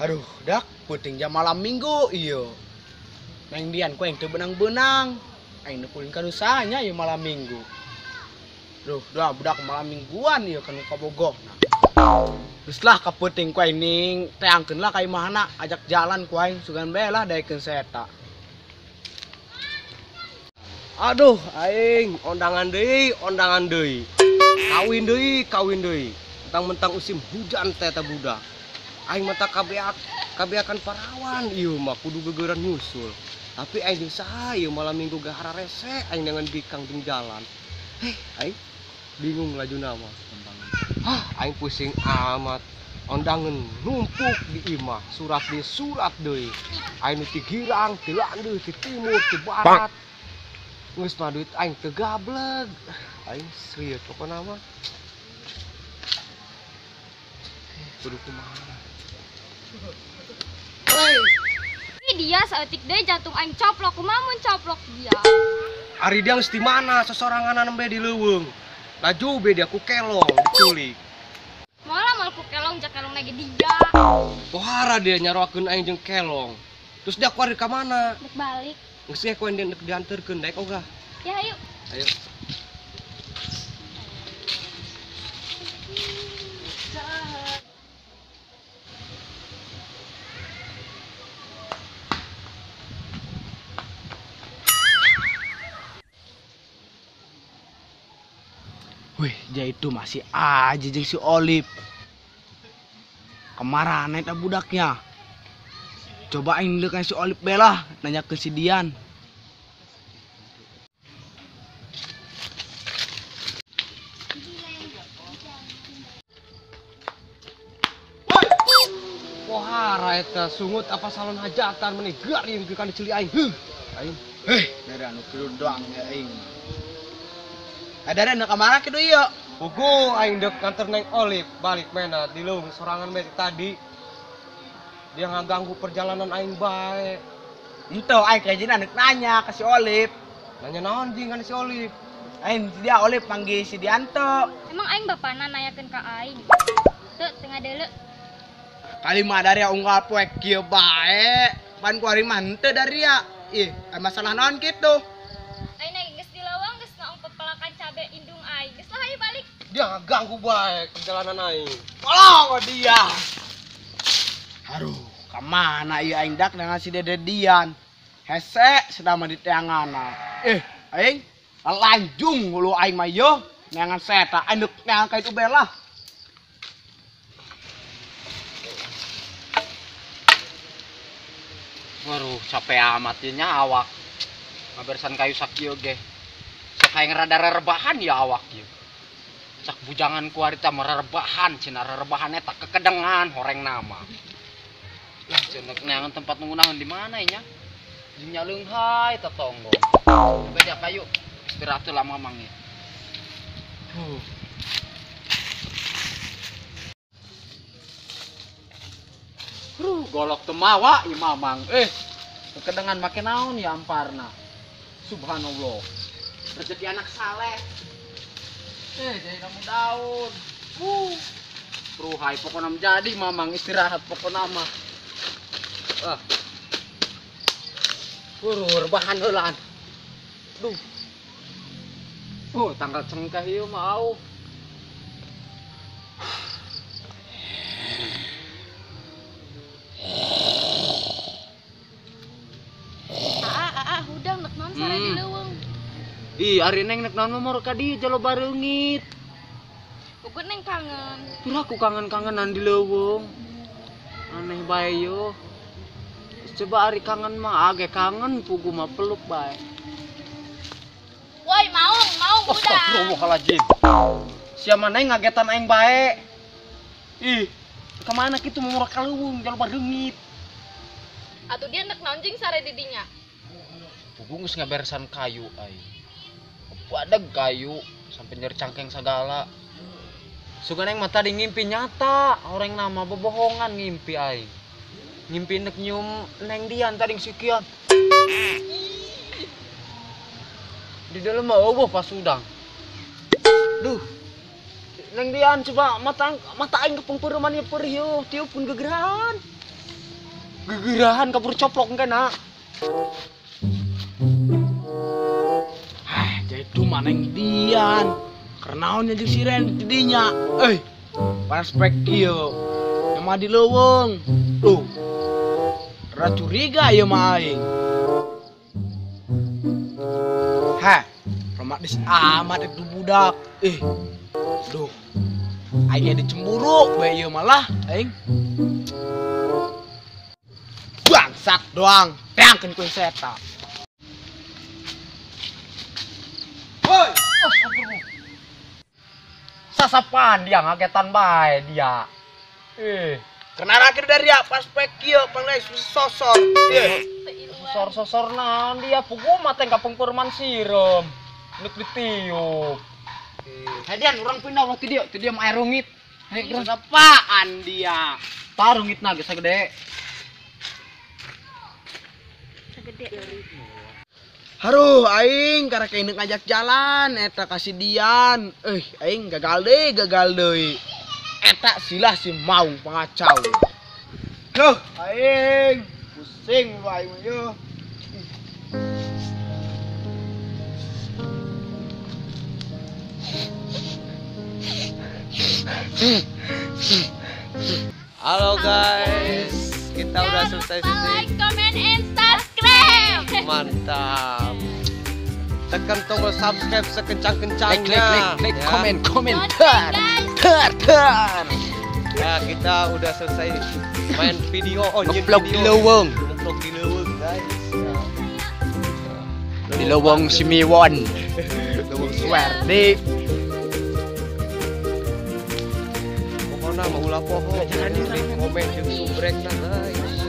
Aduh, dak, puting jam malam minggu, iyo. Neng dian ku yang teu benang-benang. Aing nekulin kadusanya iyo malam minggu. Duh, dah budak malam mingguan iyo kan ka Bogor. Terus lah ka puting ku ini teangkeun lah ka imahna, ajak jalan ku aing sugan bae lah daekeun seta. Aduh, aing ondangan deui. Kawin deui. Mentang-mentang musim hujan teh eta budak. Aing mata kabeakan parawan ieu mah kudu gegeran nyusul. Tapi aing saha ieu malam minggu gahara rese aing dengan bikang di jalan. Aing bingung laju nama. Aing pusing amat. Ondangan numpuk di imah, surat deui. Aing nu ti girang, ti landeuh, ti timur, ti barat. Geus mah duit aing teu gableg. Aing serius pokona mah. Kudu kumaha. Dia saeutik deui jantung aing coplok, kumaha mun coplok dia. Ari dia geus di mana sesorangan nembe di leuweung. Laju beda ku kelong diculik. Moal ku kelong jak kelong lagi dia. Pohara dia nyaroakeun aing jeung kelong. Terus dia kuari ka mana? Dek balik. Geus ge ku endek dianterkeun daek ogah. Ya ayo. Ayo. Wih, dia itu masih aja jeung si Olip. Kemana eta budaknya? Coba aing deukeun si Olip belah nanya ke si Dian. Pohara eta sungut apa salon hajatan meneh garing ke kan diceli aing. Aing. Dari anu kieu doang ya aing. Ada anu ka mana kieu ieu? Pugu aing dek nganter neng Olip balik mena di leuweung sorangan me tadi. Dia ngaganggu perjalanan aing bae. Ento aing kayaknya anak nanya ke si Olip. Nanya naon jeung kan si Olip? Aing dia Olip panggil si Dianto. Emang aing bapana nanyakeun ka aing. Teu tengah deuleu. Kali mah dari unggal poek kieu bae. Pan kuari mah henteu dari ya. Ih, masalah naon kitu? Aing lagi geus di leuweung geus naong pepelakan cabe indung aing. Geus lah ayo balik. Dia ngaganggu bae perjalanan aing. Tolong dia. Aduh, kemana iya aing dak dengan si Dede Dian? Hese sedang mah di teangana. Aing lanjung hulu aing mah yo neangan seta aing deuk neangan ka itu belah. Waduh, capek amat nya awak. Ngabersan kayu sakieu ge. Sok hayang rada rerebahan ya awak ieu. Cak bujangan ku ari teh rerebahan, cenah rerebahan eta kekedengan horeng nama. Lah cenah neangan tempat ngunahun di mana nya? Jeung nyaleunghay tetonggo. Beda kayu. Istirahat lah mamang ya. Golok temawa ieu mamang. Kekedengan make naon ya amparna. Subhanallah. Rezeki anak saleh. Jadi kamu daun. Ruhai pokona jadi mamang istirahat pokona mah. Rebahan heulan. Duh. Tanggal cengkeh ieu mah au. Hudang nek naon sare di leuweung. Ih, ari neng nek naon mah ka dieu jalo bareungit. Pokoknya neng kangen. Tur aku kangen-kangenan di leuweung. Aneh bae yo. Coba ari kangen mah age kangen pugu mah peluk bae. Woi, maung udah. Astagfirullahaladzim. Sia mana yang ngagetan aing bae. Ih, kemana kitu mau ka leuweung jalo bareungit. Atuh dia nek naon jeung sare di dinya. Pugu geus ngaberesan kayu ai. Badeg kayu sampai nyeri cangkeng segala. Sugan aing mah tadi ngimpi nyata, orang nama bobohongan ngimpi aing. Ngimpi nek nyium Neng Dian tadi sikian. Di dalam mah eueuh pas udang. Duh. Neng Dian coba mata aing kepengpeureman ieu perih yo, tiupkeun gegeran. gegerahan kabur coplok kena. Jadi itu mana yang dian. Kernaonnya di siren didinya. Prospek kieu. Yang mah di leuweung. Tuh. Rada curiga ya mah aing. Romantis amat itu budak. Duh. Aing dicemburu bae ieu malah aing. Bangsat doang. Teangkeun ku seta. Woi, Sasapan dia ngagetan bae dia. kenapa akhir dari ya pas pekio panggil sosor. Sosor naon dia pugu mate kapengkurman sireum. Nuk ditiup. Hadian urang pindah waktu dia mah air rungit. Terus apaan dia? Parungitna geus sagede. Haruh aing karena keinget ngajak jalan eta kasih dian. Aing gagal deui. Eta silah si maung pangacau. Loh, aing pusing lu aing yo. Halo guys, kita udah selesai syuting. Like, comment, and subscribe. Mantap. Tekan tombol subscribe sekencang-kencangnya. Klik, ya. komen, Don't forget, guys. ter. Ya, kita udah selesai main video, nyeut Ngeblog di video. leuweung. Ngeblog di leuweung, guys. Ya. Di leuweung si Miwon. Leuweung Swerdi. Pokoknya mau ulah poho, komen jeung subrek nah guys.